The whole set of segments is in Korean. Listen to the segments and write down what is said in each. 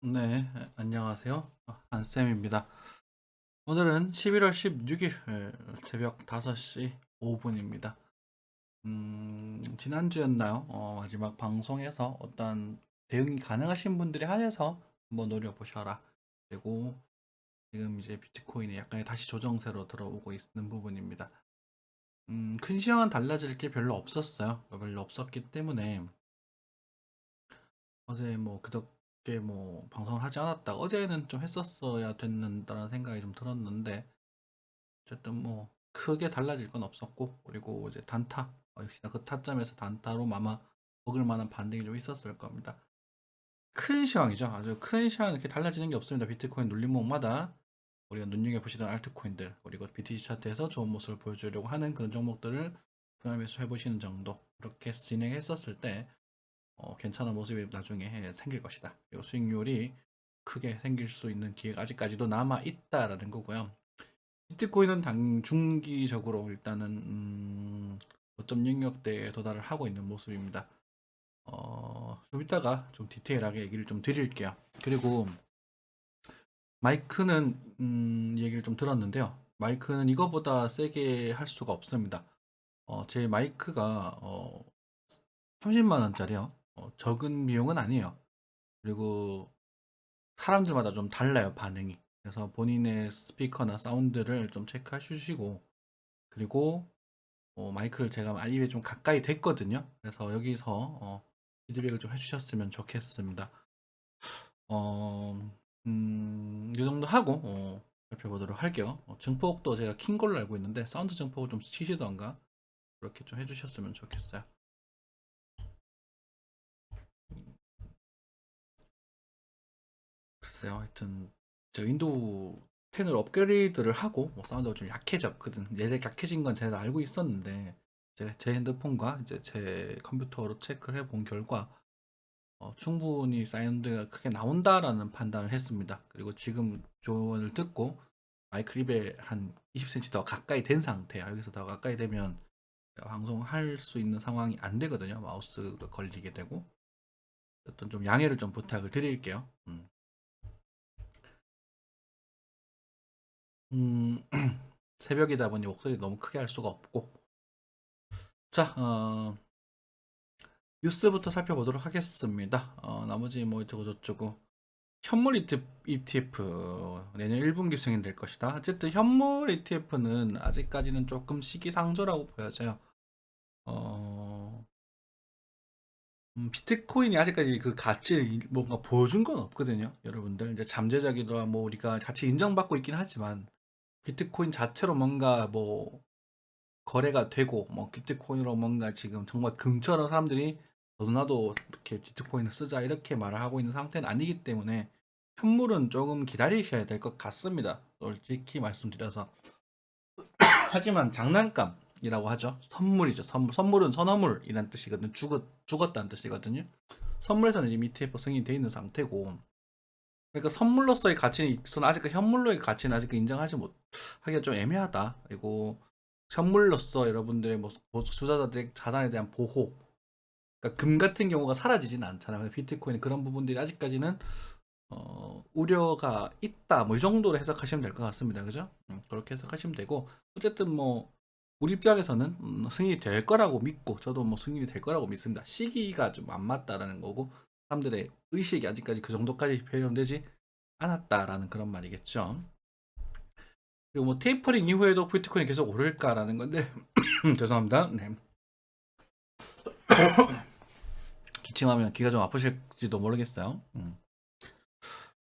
네, 안녕하세요. 한쌤입니다. 오늘은 11월 16일 새벽 5시 5분입니다. 지난주였나요? 마지막 방송에서 어떤 대응이 가능하신 분들에 한해서 한번 노려보셔라. 그리고 지금 이제 비트코인이 약간의 다시 조정세로 들어오고 있는 부분입니다. 큰 시황은 달라질 게 별로 없었어요. 별로 없었기 때문에 어제 뭐 그저께 뭐 방송을 하지 않았다. 어제는 좀 했었어야 됐는다는 생각이 좀 들었는데 어쨌든 뭐 크게 달라질 건 없었고 그리고 이제 단타 역시나 그 타점에서 단타로 아마 먹을 만한 반등이 좀 있었을 겁니다. 큰 시황이죠. 아주 큰 시황은 이렇게 달라지는 게 없습니다. 비트코인 눌림목마다 우리가 눈여겨보시던 알트코인들 그리고 BTC 차트에서 좋은 모습을 보여주려고 하는 그런 종목들을 분할매수 해보시는 정도 그렇게 진행했었을 때 괜찮은 모습이 나중에 생길 것이다. 그리고 수익률이 크게 생길 수 있는 기회가 아직까지도 남아 있다라는 거고요. 비트코인은 중기적으로 일단은 고점 영역대에 도달을 하고 있는 모습입니다. 좀 이따가 좀 디테일하게 얘기를 좀 드릴게요. 그리고 마이크는 얘기를 좀 들었는데요. 마이크는 이거보다 세게 할 수가 없습니다. 제 마이크가 30만 원짜리요. 적은 비용은 아니에요. 그리고 사람들마다 좀 달라요, 반응이. 그래서 본인의 스피커나 사운드를 좀 체크해 주시고, 그리고 마이크를 제가 입에 좀 가까이 댔거든요. 그래서 여기서 피드백을 좀 해주셨으면 좋겠습니다. 어, 이 정도 하고 살펴보도록 할게요. 증폭도 제가 킨 걸로 알고 있는데 사운드 증폭을 좀 치시던가 그렇게 좀 해주셨으면 좋겠어요. 글쎄요, 하여튼 저 윈도우 10을 업그레이드를 하고 뭐 사운드가 좀 약해졌거든. 예전에 약해진 건 제가 알고 있었는데 제 핸드폰과 이제 제 컴퓨터로 체크를 해본 결과 충분히 사운드가 크게 나온다라는 판단을 했습니다. 그리고 지금 조언을 듣고 마이크 입에 한 20cm 더 가까이 된 상태야. 여기서 더 가까이 되면 방송할 수 있는 상황이 안 되거든요. 마우스가 걸리게 되고. 어떤 좀 양해를 좀 부탁을 드릴게요. 음, 새벽이다 보니 목소리 너무 크게 할 수가 없고. 자, 뉴스부터 살펴보도록 하겠습니다. 나머지 뭐 이쪽고 저쪽고. 현물 ETF 내년 1분기 승인될 것이다. 어쨌든 현물 ETF는 아직까지는 조금 시기상조라고 보여져요. 어, 비트코인이 아직까지 그 가치를 뭔가 보여준 건 없거든요. 여러분들 이제 잠재적이라 뭐 우리가 같이 인정받고 있긴 하지만 비트코인 자체로 뭔가 뭐 거래가 되고 뭐 비트코인으로 뭔가 지금 정말 금처럼 사람들이 너도나도 이렇게 비트코인을 쓰자 이렇게 말을 하고 있는 상태는 아니기 때문에 현물은 조금 기다리셔야 될 것 같습니다. 솔직히 말씀드려서. 하지만 장난감이라고 하죠. 선물이죠. 선물은 선어물이란 뜻이거든요. 죽었다는 뜻이거든요. 선물에서는 이제 ETF 승인이 돼 있는 상태고, 그러니까 선물로서의 가치는 있으나 아직 현물로의 가치는 아직 인정하지 못하기가 좀 애매하다. 그리고 현물로서 여러분들의 뭐 투자자들의 자산에 대한 보호, 그러니까 금 같은 경우가 사라지지는 않잖아요. 비트코인 그런 부분들이 아직까지는 우려가 있다. 뭐 이 정도로 해석하시면 될 것 같습니다. 그죠? 그렇게 해석하시면 되고 어쨌든 뭐 우리 입장에서는 승인이 될 거라고 믿고 저도 뭐 승인이 될 거라고 믿습니다. 시기가 좀 안 맞다라는 거고 사람들의 의식이 아직까지 그 정도까지 표현되지 않았다라는 그런 말이겠죠. 그리고 뭐 테이퍼링 이후에도 비트코인이 계속 오를까라는 건데 죄송합니다. 네. 기침하면 귀가 좀 아프실지도 모르겠어요.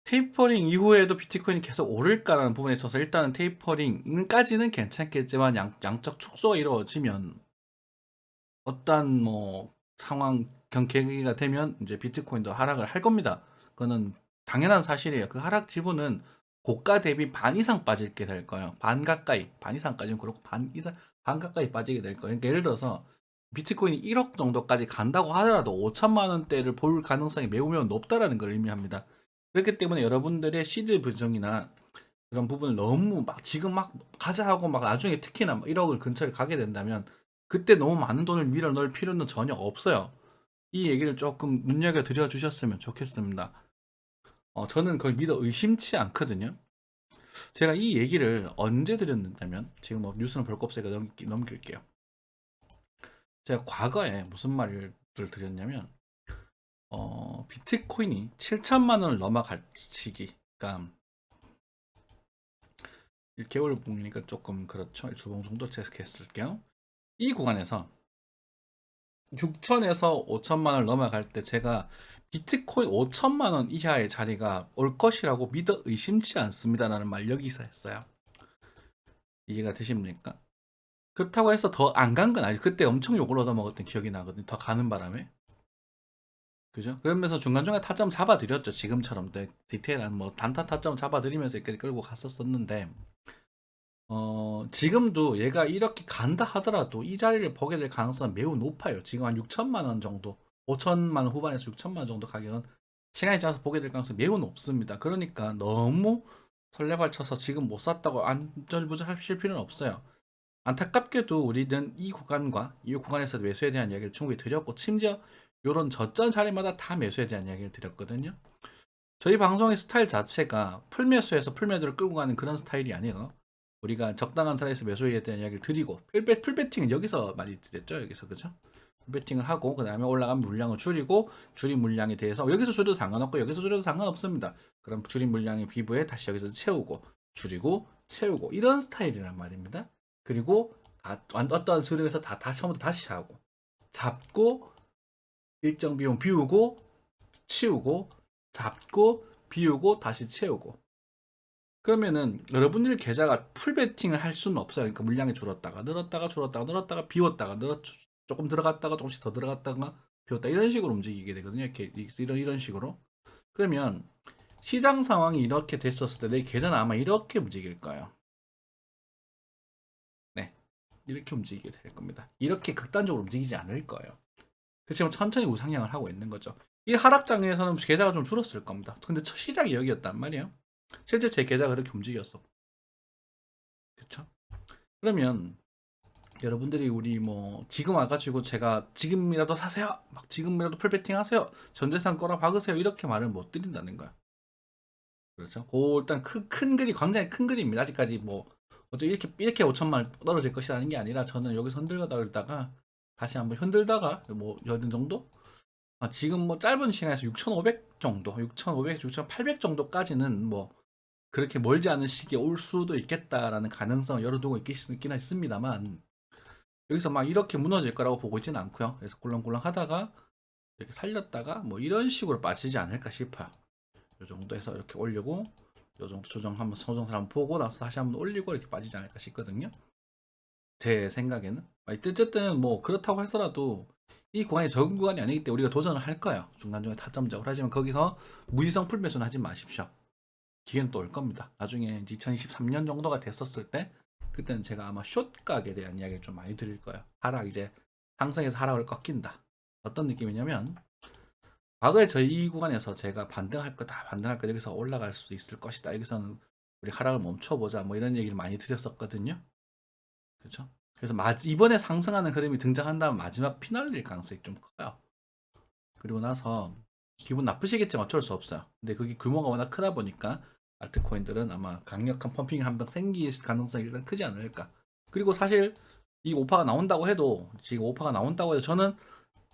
테이퍼링 이후에도 비트코인이 계속 오를까라는 부분에 있어서 일단은 테이퍼링까지는 괜찮겠지만 양적 축소가 이루어지면 어떤 뭐 상황 경계가 되면 이제 비트코인도 하락을 할 겁니다. 그거는 당연한 사실이에요. 그 하락 지분은 고가 대비 반 이상 빠지게 될 거예요. 반 가까이, 반 이상까지는 그렇고 반 이상, 반 가까이 빠지게 될 거예요. 그러니까 예를 들어서 비트코인이 1억 정도까지 간다고 하더라도 5천만 원대를 볼 가능성이 매우 매우 높다라는 걸 의미합니다. 그렇기 때문에 여러분들의 시드 부정이나 그런 부분을 너무 막 지금 막 가자 하고 막 나중에 특히나 막 1억을 근처를 가게 된다면 그때 너무 많은 돈을 밀어 넣을 필요는 전혀 없어요. 이 얘기를 조금 눈여겨 드려 주셨으면 좋겠습니다. 저는 거의 믿어 의심치 않거든요. 제가 이 얘기를 언제 드렸냐면 지금 뭐 뉴스는 볼 거 없으니까 넘길게요. 제가 과거에 무슨 말을 드렸냐면 비트코인이 7천만 원을 넘어갈 시기, 그러니까 1개월 보니까 조금 그렇죠. 주봉 정도 체크했을게요. 이 구간에서 6천에서 5천만 원을 넘어갈 때 제가 비트코인 5천만 원 이하의 자리가 올 것이라고 믿어 의심치 않습니다라는 말 여기서 했어요. 이해가 되십니까? 그렇다고 해서 더 안 간 건 아니고 그때 엄청 욕을 얻어먹었던 기억이 나거든요. 더 가는 바람에. 그죠? 그러면서 중간중간 타점 잡아드렸죠. 지금처럼 디테일한 뭐 단타 타점 잡아드리면서 이렇게 끌고 갔었었는데 지금도 얘가 이렇게 간다 하더라도 이 자리를 보게 될 가능성은 매우 높아요. 지금 한 6천만 원 정도, 5천만 원 후반에서 6천만 원 정도 가격은 시간이 지나서 보게 될 가능성이 매우 높습니다. 그러니까 너무 설레발쳐서 지금 못 샀다고 안절부절하실 필요는 없어요. 안타깝게도 우리는 이 구간과 이 구간에서 매수에 대한 이야기를 충분히 드렸고 심지어 이런 저점 자리마다 다 매수에 대한 이야기를 드렸거든요. 저희 방송의 스타일 자체가 풀매수에서 풀매도를 끌고 가는 그런 스타일이 아니에요. 우리가 적당한 자리에서 매수에 대한 이야기를 드리고 풀배팅은 여기서 많이 드렸죠. 여기서 그죠? 풀배팅을 하고 그 다음에 올라가면 물량을 줄이고 줄인 물량에 대해서 여기서 줄여도 상관없고 여기서 줄여도 상관없습니다. 그럼 줄인 물량의 비부에 다시 여기서 채우고 줄이고 채우고 이런 스타일이란 말입니다. 그리고 어떠한 흐름에서 다 처음부터 다시 하고 잡고 일정 비용 비우고 치우고 잡고 비우고 다시 채우고 그러면은 여러분들 계좌가 풀 베팅을 할 수는 없어요. 그러니까 물량이 줄었다가 늘었다가 줄었다가 늘었다가 비웠다가 조금 들어갔다가 조금씩 더 들어갔다가 비웠다 이런 식으로 움직이게 되거든요. 이렇게 이런 식으로. 그러면 시장 상황이 이렇게 됐었을 때 내 계좌는 아마 이렇게 움직일 거예요. 네, 이렇게 움직이게 될 겁니다. 이렇게 극단적으로 움직이지 않을 거예요. 그렇지만 천천히 우상향을 하고 있는 거죠. 이 하락장에서는 계좌가 좀 줄었을 겁니다. 근데 시작이 여기였단 말이에요. 실제 제 계좌가 그렇게 움직였어. 그쵸? 그러면 여러분들이 우리 뭐 지금 와가지고 제가 지금이라도 사세요, 막 지금이라도 풀베팅 하세요, 전재산 꺼라 박으세요 이렇게 말을 못 드린다는 거야. 그렇죠? 그 일단 큰 그림, 굉장히 큰 그림입니다. 아직까지 뭐 어째 이렇게 5천만 원 떨어질 것이라는 게 아니라 저는 여기서 흔들다가 다시 한번 흔들다가 뭐 어느 정도 지금 뭐 짧은 시간에서 6,500 정도, 6,500, 6,800 정도까지는 뭐 그렇게 멀지 않은 시기에 올 수도 있겠다라는 가능성을 열어두고 있긴 있습니다만 여기서 막 이렇게 무너질 거라고 보고 있지는 않고요. 그래서 꿀렁꿀렁 하다가 이렇게 살렸다가 뭐 이런 식으로 빠지지 않을까 싶어요. 이 정도 해서 이렇게 올리고 이 정도 조정을 한번 보고 나서 다시 한번 올리고 이렇게 빠지지 않을까 싶거든요. 제 생각에는. 어쨌든 뭐 그렇다고 해서라도 이 구간이 적은 구간이 아니기 때문에 우리가 도전을 할 거예요. 중간중간 타점적으로. 하지만 거기서 무지성 풀매수는 하지 마십시오. 기회는 또 올 겁니다. 나중에 이제 2023년 정도가 됐었을 때 그때는 제가 아마 숏 각에 대한 이야기를 좀 많이 드릴 거예요. 하락 이제 상승에서 하락을 꺾인다. 어떤 느낌이냐면 과거에 저희 이 구간에서 제가 반등할 거다 여기서 올라갈 수 있을 것이다 여기서는 우리 하락을 멈춰보자 뭐 이런 얘기를 많이 드렸었거든요. 그렇죠? 그래서 이번에 상승하는 흐름이 등장한다면 마지막 피날릴 가능성이 좀 커요. 그리고 나서 기분 나쁘시겠지만 어쩔 수 없어요. 근데 그게 규모가 워낙 크다 보니까 알트코인들은 아마 강력한 펌핑이 한 번 생길 가능성이 일단 크지 않을까. 그리고 사실 이 오파가 나온다고 해도 지금 오파가 나온다고 해도 저는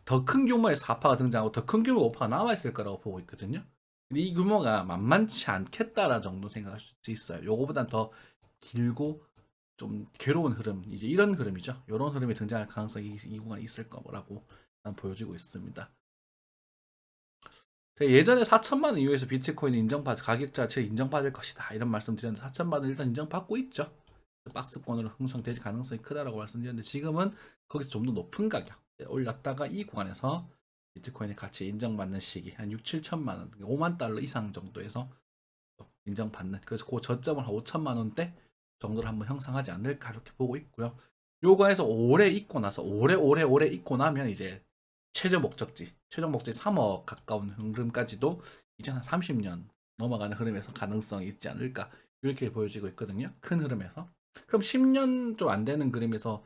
더 큰 규모의 4파가 등장하고 더 큰 규모의 오파가 남아있을 거라고 보고 있거든요. 근데 이 규모가 만만치 않겠다라 정도 생각할 수 있어요. 요거보단 더 길고 좀 괴로운 흐름, 이제 이런 흐름이죠. 이런 흐름이 등장할 가능성이 이 구간에 있을 거라고 보여지고 있습니다. 예전에 4천만 원 이후에서 비트코인이 가격 자체를 인정받을 것이다 이런 말씀드렸는데 4천만 원 일단 인정받고 있죠. 박스권으로 형성될 가능성이 크다라고 말씀드렸는데 지금은 거기서 좀 더 높은 가격 올렸다가 이 구간에서 비트코인의 가치 인정받는 시기 한 6, 7천만 원, 5만 달러 이상 정도에서 인정받는, 그래서 그 저점을 한 5천만 원대 정도를 한번 형성하지 않을까 이렇게 보고 있고요. 요거에서 오래 있고 나서 오래 있고 나면 이제 최종 목적지 3억 가까운 흐름까지도 이제 한 30년 넘어가는 흐름에서 가능성이 있지 않을까 이렇게 보여지고 있거든요. 큰 흐름에서. 그럼 10년 좀 안 되는 그림에서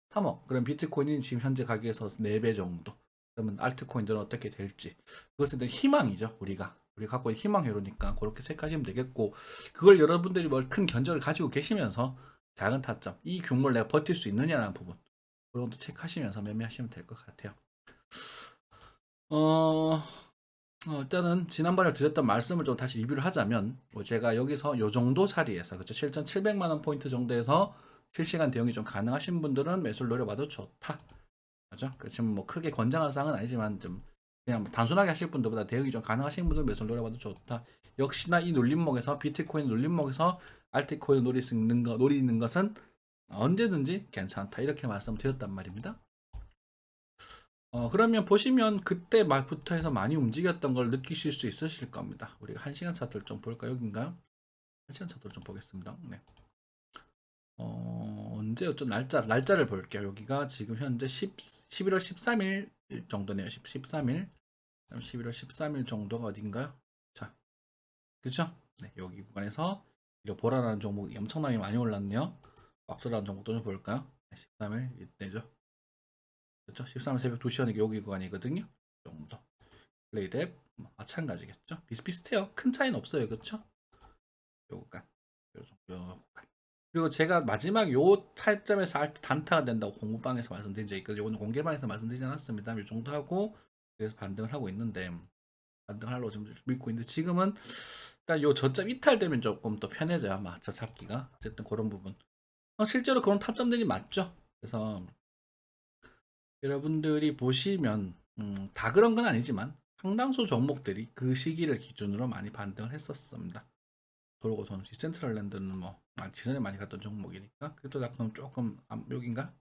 3억, 그럼 비트코인이 지금 현재 가격에서 4배 정도. 그러면 알트코인들은 어떻게 될지 그것에 대한 희망이죠. 우리가 우리가 갖고 있는 희망 회로니까 그렇게 체크하시면 되겠고, 그걸 여러분들이 뭐 큰 견적을 가지고 계시면서 작은 타점, 이 규모를 내가 버틸 수 있느냐라는 부분, 그런 것도 체크하시면서 매매하시면 될 것 같아요. 일단은 지난번에 드렸던 말씀을 좀 다시 리뷰를 하자면, 뭐 제가 여기서 요 정도 자리에서, 그렇죠, 7,700만 원 포인트 정도에서 실시간 대응이 좀 가능하신 분들은 매수를 노려봐도 좋다. 그죠? 지금 뭐 크게 권장할 사항은 아니지만 좀 그냥 뭐 단순하게 하실 분들보다 대응이 좀 가능하신 분들 매수를 노려봐도 좋다. 역시나 이 눌림목에서, 비트코인 눌림목에서 알트코인 노리는 것은 언제든지 괜찮다, 이렇게 말씀드렸단 말입니다. 그러면 보시면 그때 말부터 해서 많이 움직였던 걸 느끼실 수 있으실 겁니다. 우리가 1시간 차트를 좀 볼까요? 여긴가요? 1시간 차트를 좀 보겠습니다. 네. 언제였죠? 날짜를 볼게요. 여기가 지금 현재 11월 13일 정도네요. 13일. 11월 13일 정도가 어딘가요? 자, 그쵸? 네, 여기 구간에서 이거 보라라는 종목이 엄청나게 많이 올랐네요. 박스라는 종목도 좀 볼까요? 13일 이때죠. 그렇죠? 13일 새벽 2시간이 여기 구간이거든요. 이 정도. 플레이뎁 마찬가지겠죠? 비슷비슷해요. 큰 차이는 없어요. 그렇죠? 요 구간. 요 정도 구간. 그리고 제가 마지막 요 차점에서 단타가 된다고 공부방에서 말씀드린 적이 있거든요. 오늘 공개방에서 말씀드리지 않았습니다. 이 정도 하고 그래서 반등을 하고 있는데, 반등을 하려고 지금 믿고 있는데, 지금은 일단 요 저점 이탈되면 조금 더 편해져요. 아마 저 잡기가. 어쨌든 그런 부분. 실제로 그런 타점들이 맞죠. 그래서 여러분들이 보시면 다 그런 건 아니지만 상당수 종목들이 그 시기를 기준으로 많이 반등을 했었습니다. 돌고 도는 디센트럴랜드는 뭐 지난해 많이 갔던 종목이니까, 그래도 조금 여긴가?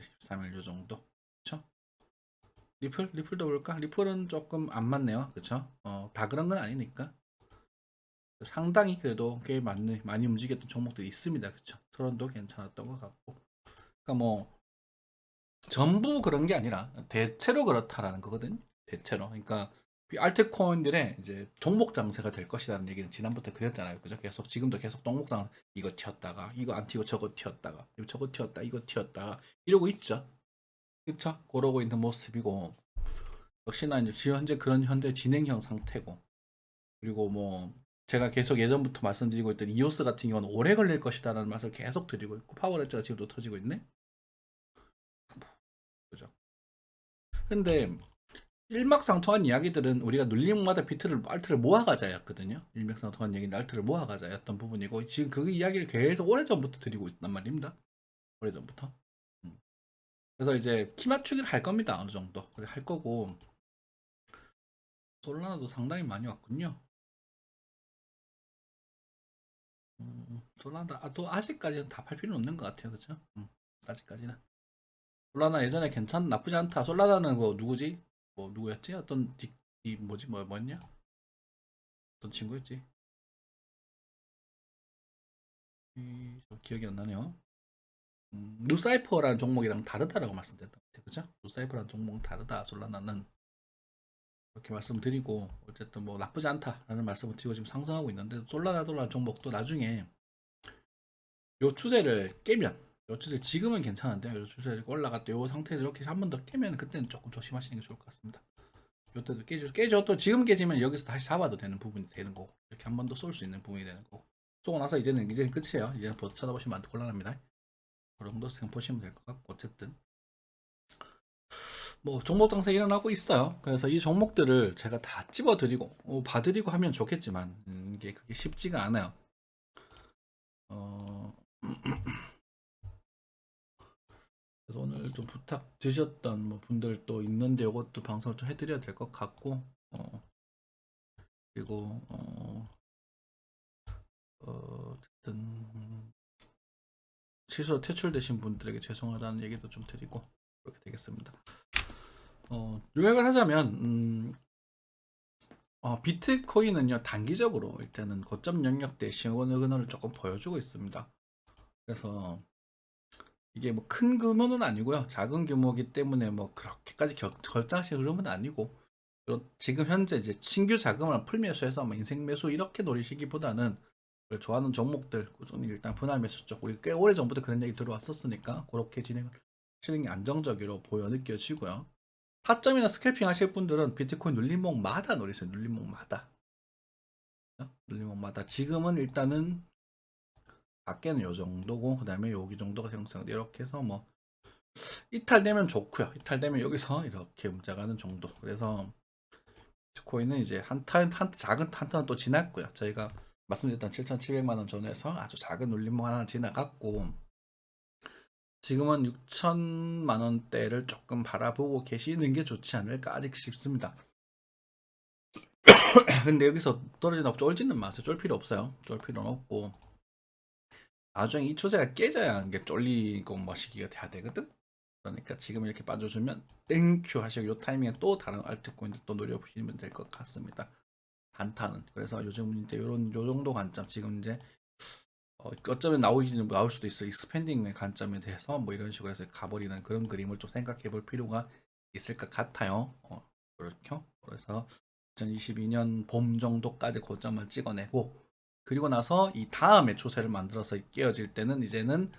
13일 요 정도. 그쵸? 리플도 볼까? 리플은 조금 안 맞네요. 그쵸? 다 그런 건 아니니까. 상당히 그래도 꽤 많이 움직였던 종목들이 있습니다. 그쵸? 트론도 괜찮았던 것 같고. 그러니까 뭐 전부 그런 게 아니라 대체로 그렇다라는 거거든요. 대체로. 그러니까 알트코인들의 이제 종목 장세가 될 것이라는 얘기는 지난부터 그랬잖아요. 그죠? 계속 지금도 계속 종목 장세, 이거 튀었다가 이거 안 튀고 저거 튀었다가 이거 저거 튀었다 이거 튀었다가 이러고 있죠. 그렇죠? 그러고 있는 모습이고, 역시나 이제 현재 그런 현재 진행형 상태고, 그리고 뭐 제가 계속 예전부터 말씀드리고 있던 이오스 같은 경우는 오래 걸릴 것이다라는 말을 계속 드리고 있고, 파워레저가 지금도 터지고 있네. 그죠? 근데 일맥상통한 이야기들은 우리가 눌림마다 알트를 모아가자였거든요. 일맥상통한 얘기는 알트를 모아가자였던 부분이고, 지금 그 이야기를 계속 오래전부터 드리고 있단 말입니다. 오래전부터. 그래서 이제 키 맞추기를 할 겁니다. 어느 정도 할 거고, 솔라나도 상당히 많이 왔군요. 솔라나 또 아직까지는 다 팔 필요는 없는 것 같아요. 그렇죠? 아직까지는. 솔라나 예전에 나쁘지 않다. 솔라나는 뭐 누구지? 뭐 누구였지? 어떤 뭐지? 뭐였냐? 어떤 친구였지? 기억이 안 나네요. 누사이퍼라는 종목이랑 다르다라고 말씀드렸던 것 같아요. 그죠? 누사이퍼라는 종목은 다르다. 솔라나는 그렇게 말씀드리고, 어쨌든 뭐 나쁘지 않다라는 말씀을 드리고 지금 상승하고 있는데, 솔라나 종목도 나중에 요 추세를 깨면, 요 추세 지금은 괜찮은데 요 추세를 올라갔다 요 상태에서 이렇게 한 번 더 깨면 그때는 조금 조심하시는 게 좋을 것 같습니다. 요때도 깨져 또 지금 깨지면 여기서 다시 잡아도 되는 부분이 되는 거고, 이렇게 한 번 더 쏠 수 있는 부분이 되는 거고, 쏘고 나서 이제는 끝이에요. 이제는 쳐다보시면 안 곤란합니다. 그 정도 생각 보시면 될 것 같고, 어쨌든 뭐 종목 장세 일어나고 있어요. 그래서 이 종목들을 제가 다 집어드리고 봐드리고 하면 좋겠지만, 이게 그게 쉽지가 않아요. 어, 그래서 오늘 좀 부탁 드셨던 뭐 분들 또 있는데, 이것도 방송을 좀 해드려야 될 것 같고, 그리고 어쨌든 실수로 퇴출되신 분들에게 죄송하다는 얘기도 좀 드리고, 그렇게 되겠습니다. 요약을 하자면 비트코인은요, 단기적으로 일단은 고점 영역대 시그널을 조금 보여주고 있습니다. 그래서 이게 뭐 큰 규모는 아니고요, 작은 규모이기 때문에 뭐 그렇게까지 결정하실 흐름은 아니고, 지금 현재 이제 신규 자금을 풀매수해서 뭐 인생 매수 이렇게 노리시기보다는 좋아하는 종목들 꾸준히 일단 분할 매수 쪽, 우리 꽤 오래 전부터 그런 얘기 들어왔었으니까 그렇게 진행을 하시는 게 안정적으로 보여 느껴지고요. 타점이나 스캘핑 하실 분들은 비트코인 눌림목마다 노리세요. 눌림목마다. 종목마다 지금은 일단은 밖에는 요 정도고 그다음에 여기 정도가 형성 이렇게 해서 뭐 이탈되면 좋고요. 이탈되면 여기서 이렇게 움직이는 정도. 그래서 비트코인은 이제 작은 탄탄은 또 지났고요. 저희가 말씀드렸던 7,700만 원 전에서 아주 작은 눌림목 하나 지나갔고 지금은 6천만 원대를 조금 바라보고 계시는 게 좋지 않을까 아직 싶습니다. 근데 여기서 떨어지나 쫄지는 마세요. 쫄 필요 없어요. 쫄 필요는 없고 나중에 이 추세가 깨져야 이게 쫄리고 뭐 시기가 돼야 되거든. 그러니까 지금 이렇게 빠져주면 땡큐 하시고 요 타이밍에 또 다른 알트코인들 또 노려보시면 될 것 같습니다. 단타는. 그래서 요즘 이제 요 정도 관점 지금 이제 어쩌면 나올 수도 있어. 익스펜딩의 관점에 대해서 뭐 이런 식으로 해서 가버리는 그런 그림을 좀 생각해 볼 필요가 있을 것 같아요. 그렇죠. 그래서 2022년 봄 정도까지 고점을 찍어내고 그리고 나서 이 다음에 추세를 만들어서 깨어질 때는 이제는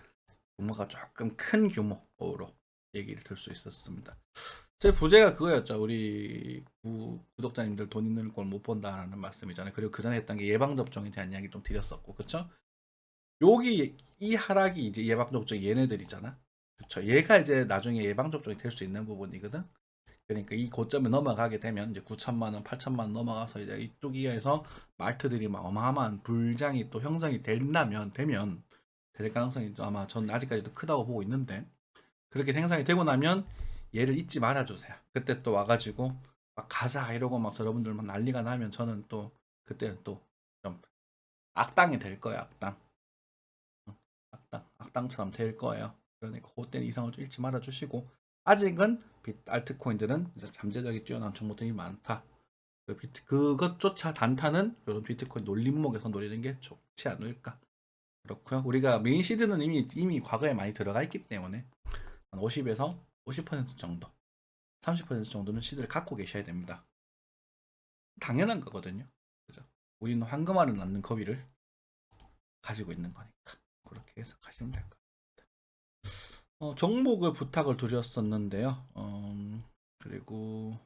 규모가 조금 큰 규모로 얘기를 들 수 있었습니다. 제 부제가 그거였죠. 우리 구독자님들 돈 있는 걸 못 본다라는 말씀이잖아요. 그리고 그 전에 했던 게 예방접종에 대한 이야기 좀 드렸었고, 그쵸? 여기 이 하락이 이제 예방접종 얘네들이잖아. 그쵸? 얘가 이제 나중에 예방접종이 될 수 있는 부분이거든. 그러니까 이 고점에 넘어가게 되면 이제 9천만 원, 8천만 원 넘어가서 이제 이쪽 이하에서 말트들이 막 어마어마한 불장이 또 형성이 되면 될 가능성이 아마 전 아직까지도 크다고 보고 있는데 그렇게 생성이 되고 나면 얘를 잊지 말아주세요. 그때 또 와가지고 막 가자 이러고 막 여러분들만 난리가 나면 저는 또 그때는 또 좀 악당이 될 거예요. 악당처럼 될 거예요. 그러니까 그때는 이상을 좀 잃지 말아주시고 아직은 알트코인들은 이제 잠재력이 뛰어난 정보들이 많다. 그것조차 단타는 이런 비트코인 놀림목에서 노리는 게 좋지 않을까. 그렇고요. 우리가 메인 시드는 이미 과거에 많이 들어가 있기 때문에 한 50에서 50% 정도, 30% 정도는 시드를 갖고 계셔야 됩니다. 당연한 거거든요. 그죠? 우리는 황금알은 낳는 거위를 가지고 있는 거니까 그렇게 해석하시면 될 것 같아요. 종목을 부탁을 드렸었는데요. 그리고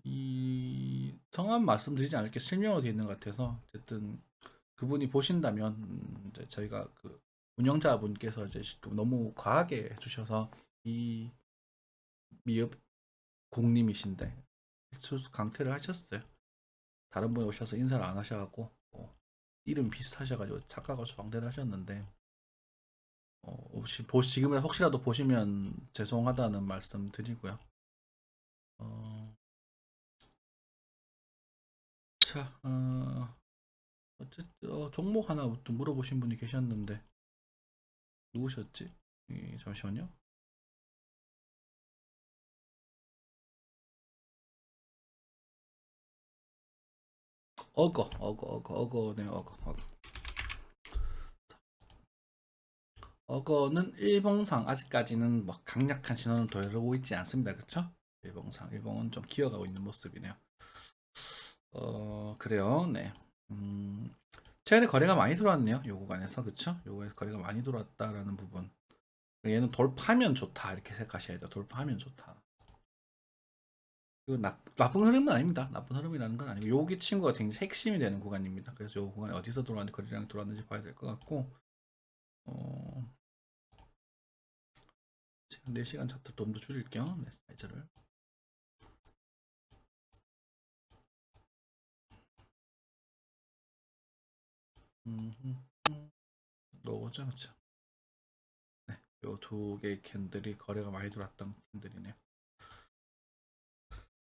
이 성함 말씀드리지 않을게 실명으로 되어 있는 것 같아서 어쨌든 그분이 보신다면 이제 저희가 그 운영자분께서 이제 너무 과하게 해주셔서 이 미흡 국님이신데 강퇴를 하셨어요. 다른 분이 오셔서 인사를 안 하셔갖고 이름 비슷하셔가지고 착각하고 방대를 하셨는데 지금이라 혹시라도 보시면 죄송하다는 말씀 드리고요. 자, 어쨌든 종목 하나 또 물어보신 분이 계셨는데 누구셨지? 잠시만요. 네, 어거는 일봉상 아직까지는 뭐 강력한 신호는 보이고 있지 않습니다. 그렇죠? 일봉은 좀 기어가고 있는 모습이네요. 그래요. 네. 최근에 거래가 많이 들어왔네요. 요 구간에서 그렇죠? 요거에서 거래가 많이 들어왔다라는 부분. 얘는 돌파하면 좋다 이렇게 생각하셔야 돼요. 돌파하면 좋다. 이거 나쁜 흐름은 아닙니다. 나쁜 흐름이라는 건 아니고 여기 친구가 굉장히 핵심이 되는 구간입니다. 그래서 요 구간에 어디서 들어왔는지 거래량이 들어왔는지 봐야 될 것 같고 지금 4시간 차트 좀 더 줄일게요. 네, 사이즈를 넣어보자. 그렇죠? 네, 요 두 개의 캔들이 거래가 많이 들어왔던 캔들이네요.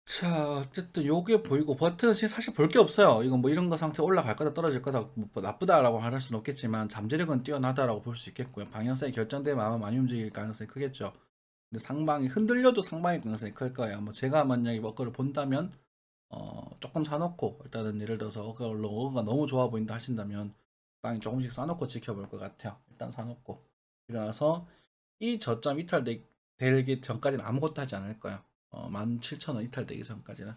자, 어쨌든 요게 보이고 버튼은 사실 볼 게 없어요. 이건 뭐 이런 거 상태 올라갈 거다 떨어질 거다 뭐 나쁘다라고 할 수는 없겠지만 잠재력은 뛰어나다라고 볼 수 있겠고요. 방향성이 결정되면 아마 많이 움직일 가능성이 크겠죠. 근데 상방이 흔들려도 상방의 가능성이 클 거예요. 뭐 제가 만약에 어거를 본다면 조금 사놓고 일단은 예를 들어서 어거가 너무 좋아 보인다 하신다면 땅이 조금씩 사놓고 지켜볼 것 같아요. 일단 사놓고 일어나서 이 저점 이탈되기 전까지는 아무것도 하지 않을 거예요. 17,000원 이탈되기 전까지는.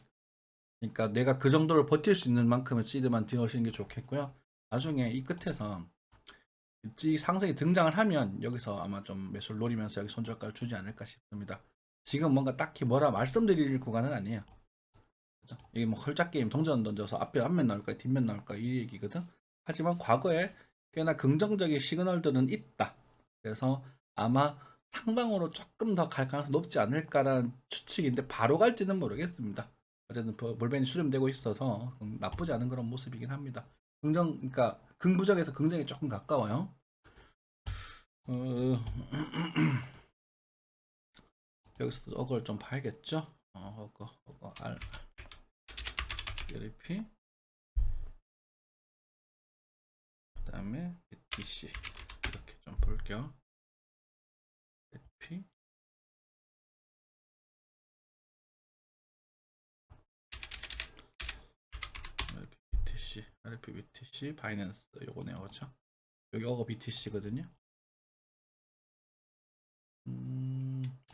그러니까 내가 그 정도를 버틸 수 있는 만큼의 시드만 넣으시는 게 좋겠고요. 나중에 이 끝에서 이 상승이 등장을 하면 여기서 아마 좀 매수를 노리면서 여기 손절가를 주지 않을까 싶습니다. 지금 뭔가 딱히 뭐라 말씀드릴 구간은 아니에요. 그죠? 이게 뭐 홀짝 게임 동전 던져서 앞면 나올까 뒷면 나올까 이 얘기거든. 하지만 과거에 꽤나 긍정적인 시그널들은 있다. 그래서 아마 상방으로 조금 더 갈 가능성이 높지 않을까라는 추측인데 바로 갈지는 모르겠습니다. 어쨌든 볼벤이 수렴되고 있어서 나쁘지 않은 그런 모습이긴 합니다. 그러니까 긍부정에서 긍정이 조금 가까워요. 어, 여기서도 어그를 좀 봐야겠죠. 어거 R LP 그 다음에 BTC 이렇게 좀 볼게요. LP BTC, RP BTC, 바이낸스 요거네요, 그렇죠? 여기 어거 BTC거든요.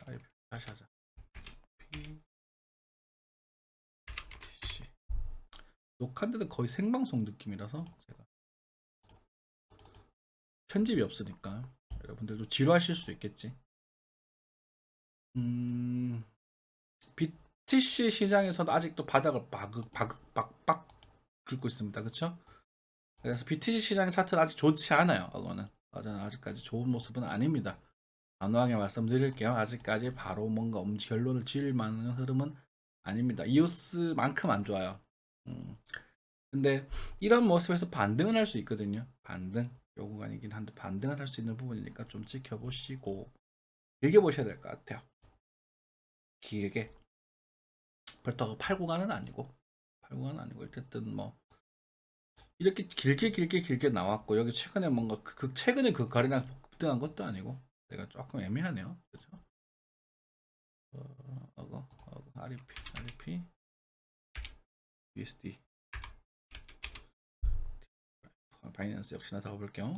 RP 다시 하자. BTC 녹화인데도 거의 생방송 느낌이라서 제가 편집이 없으니까 여러분들도 지루하실 수 있겠지. BTC 시장에서도 아직도 바닥을 박박 긁고 있습니다. 그렇죠? 그래서 BTC 시장 차트는 아직 좋지 않아요. 그거는 아직까지 좋은 모습은 아닙니다. 단호하게 말씀드릴게요. 아직까지 바로 뭔가 결론을 지을 만한 흐름은 아닙니다. 이오스만큼 안 좋아요. 근데 이런 모습에서 반등은 할 수 있거든요. 반등. 요 구간이긴 한데 반등을 할 수 있는 부분이니까 좀 지켜보시고 길게 보셔야 될 것 같아요. 길게. 그렇다고 8구간은 아니고 8구간은 아니고 어쨌든 뭐 이렇게 길게 나왔고 여기 최근에 뭔가 최근에 그 거래량 폭등한 것도 아니고 내가 조금 애매하네요. 그렇죠? REP, USD, 바이낸스 역시나 다 볼게요.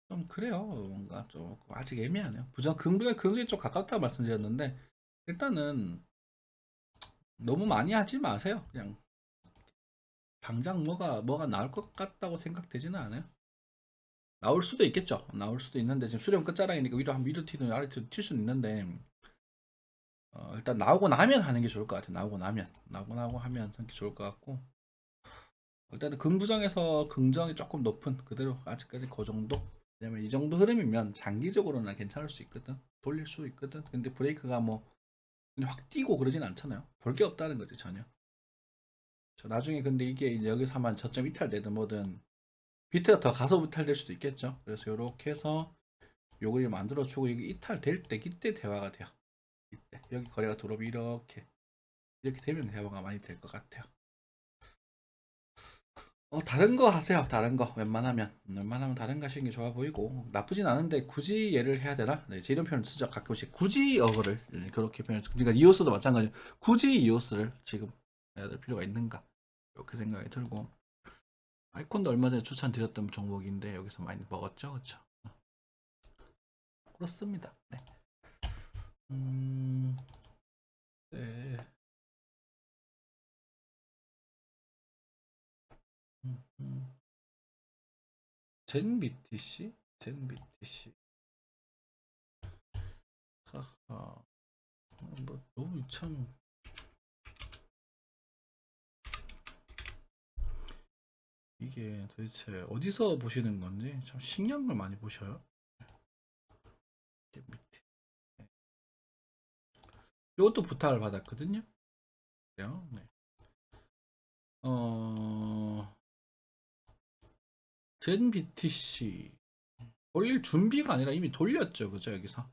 좀 그래요. 뭔가 좀 아직 애매하네요. 긍정이 좀 가깝다고 말씀드렸는데 일단은 너무 많이 하지 마세요. 그냥 당장 뭐가 나올 것 같다고 생각되지는 않아요. 나올 수도 있겠죠. 나올 수도 있는데 지금 수렴 끝자락이니까 위로 튀든 아래 튈 수는 있는데 일단 나오고 나면 하는 게 좋을 것 같아요. 나오고 하면 하는 게 좋을 것 같고 일단은 긍부정에서 긍정이 조금 높은 그대로 아직까지 그 정도. 왜냐면 이 정도 흐름이면 장기적으로는 괜찮을 수 있거든. 돌릴 수 있거든. 근데 브레이크가 뭐 그냥 확 뛰고 그러진 않잖아요. 볼 게 없다는 거지 전혀. 나중에 근데 이게 이제 여기서 하면 저점 이탈되든 뭐든 비트가 더 가서 이탈될 수도 있겠죠. 그래서 이렇게 해서 요걸 만들어주고 이게 이탈될 때 이때 대화가 돼요. 이때 여기 거래가 들어오면 이렇게 되면 대화가 많이 될 것 같아요. 다른 거 하세요. 다른 거 웬만하면 다른 거 하시는 게 좋아 보이고 나쁘진 않은데 굳이 얘를 해야 되나? 네, 이런 표현을 쓰죠. 가끔씩 굳이 어거를 그렇게 표현. 그러니까 이오스도 마찬가지. 굳이 이오스를 지금 해야 될 필요가 있는가? 이렇게 생각이 들고 아이콘도 얼마 전에 추천드렸던 종목인데 여기서 많이 먹었죠, 그렇죠? 그렇습니다. 네. 네. 젠 BTC, 하하. 뭐 너무 참 이게 도대체 어디서 보시는 건지 참 신기한 많이 보셔요. 이것도 부탁을 받았거든요. 그래요? 네. 젠 BTC 올릴 준비가 아니라 이미 돌렸죠, 그죠? 여기서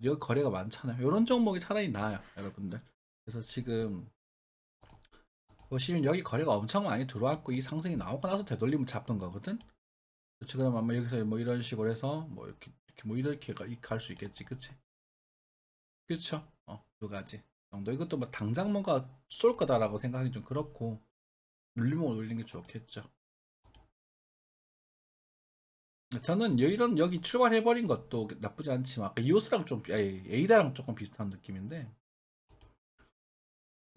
여기 거래가 많잖아요. 이런 종목이 차라리 나아요, 여러분들. 그래서 지금 보시면 여기 거래가 엄청 많이 들어왔고 이 상승이 나오고 나서 되돌림을 잡은 거거든. 그렇지. 그럼 아마 여기서 뭐 이런 식으로 해서 뭐 이렇게 갈 수 있겠지, 그치? 그쵸? 두 가지 정도. 이것도 뭐 당장 뭔가 쏠 거다라고 생각하기 좀 그렇고 눌리면 올리는 게 좋겠죠. 저는 이런 여기 출발해버린 것도 나쁘지 않지만 아까 이오스랑 좀 에이다랑 조금 비슷한 느낌인데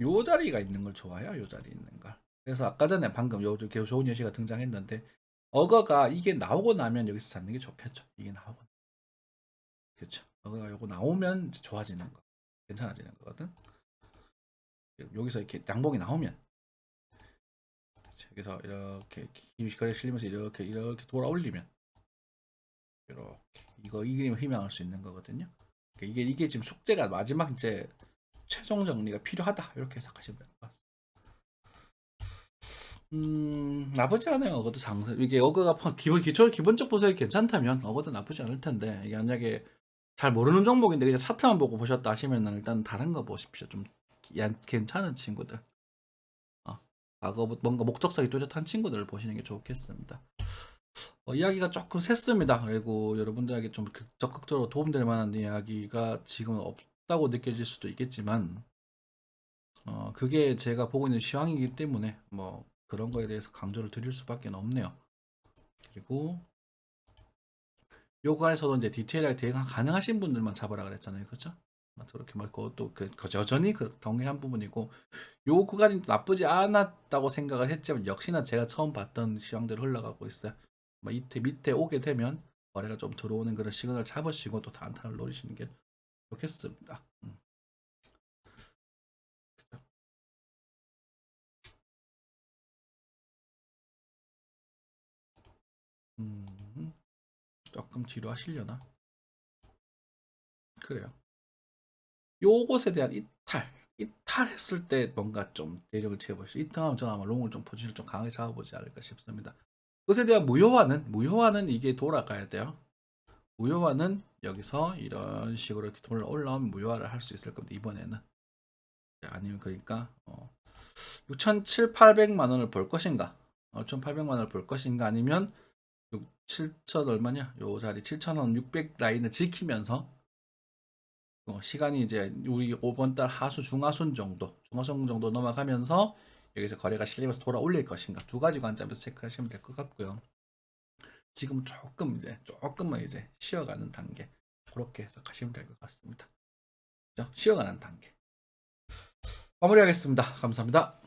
요 자리가 있는 걸 좋아해요. 요 자리 있는 걸. 그래서 아까 전에 방금 요 좋은 예시가 등장했는데 어거가 이게 나오고 나면 여기서 잡는 게 좋겠죠. 이게 나오고 그렇죠. 어거가 요거 나오면 이제 좋아지는 거, 괜찮아지는 거거든. 여기서 이렇게 양봉이 나오면 여기서 이렇게 힘이 거래 실리면서 이렇게 돌아 올리면 이렇게 이 그림을 희망할 수 있는 거거든요. 그러니까 이게 지금 숙제가 마지막 이제 최종 정리가 필요하다 이렇게 해석하시면 될 것 같습니다. 나쁘지 않아요. 어거도 장세 이게 어거가 기본적 분석이 괜찮다면 어거도 나쁘지 않을 텐데 이게 만약에 잘 모르는 종목인데 그냥 차트만 보고 보셨다 하시면은 일단 다른 거 보십시오. 좀 괜찮은 친구들. 과거 뭔가 목적성이 뚜렷한 친구들을 보시는 게 좋겠습니다. 이야기가 조금 샜습니다. 그리고 여러분들에게 좀 적극적으로 도움될 만한 이야기가 지금 없다고 느껴질 수도 있겠지만 그게 제가 보고 있는 시황이기 때문에 뭐 그런 거에 대해서 강조를 드릴 수밖에 없네요. 그리고 요거에서도 이제 디테일하게 대응 가능하신 분들만 잡으라 그랬잖아요. 그렇죠? 저렇게 말고 또 여전히 동일한 부분이고 요 구간이 나쁘지 않았다고 생각을 했지만 역시나 제가 처음 봤던 시황대로 흘러가고 있어요. 밑에 오게 되면 거래가 좀 들어오는 그런 시간을 잡으시고 또 단타를 노리시는 게 좋겠습니다. 조금 뒤로 하시려나? 그래요. 요것에 대한 이탈했을 때 뭔가 좀 대력을 채워보시죠. 이탈하면 저는 아마 롱을 좀 포지션을 좀 강하게 잡아보지 않을까 싶습니다. 그것에 대한 무효화는 이게 돌아가야 돼요. 무효화는 여기서 이런 식으로 이렇게 올라오면 무효화를 할 수 있을 겁니다. 이번에는. 아니면 그러니까 6,700~800만 원을 볼 것인가? 6,800만 원을 볼 것인가? 아니면 7천 얼마냐? 요 자리 7,000원 600 라인을 지키면서 시간이 이제 우리 5번 달 하수 중하순 정도 넘어가면서 여기서 거래가 실리면서 돌아 올릴 것인가? 두 가지 관점에서 체크하시면 될 것 같고요. 지금 조금만 이제 쉬어가는 단계 그렇게 해석하시면 될 것 같습니다. 쉬어가는 단계 마무리하겠습니다. 감사합니다.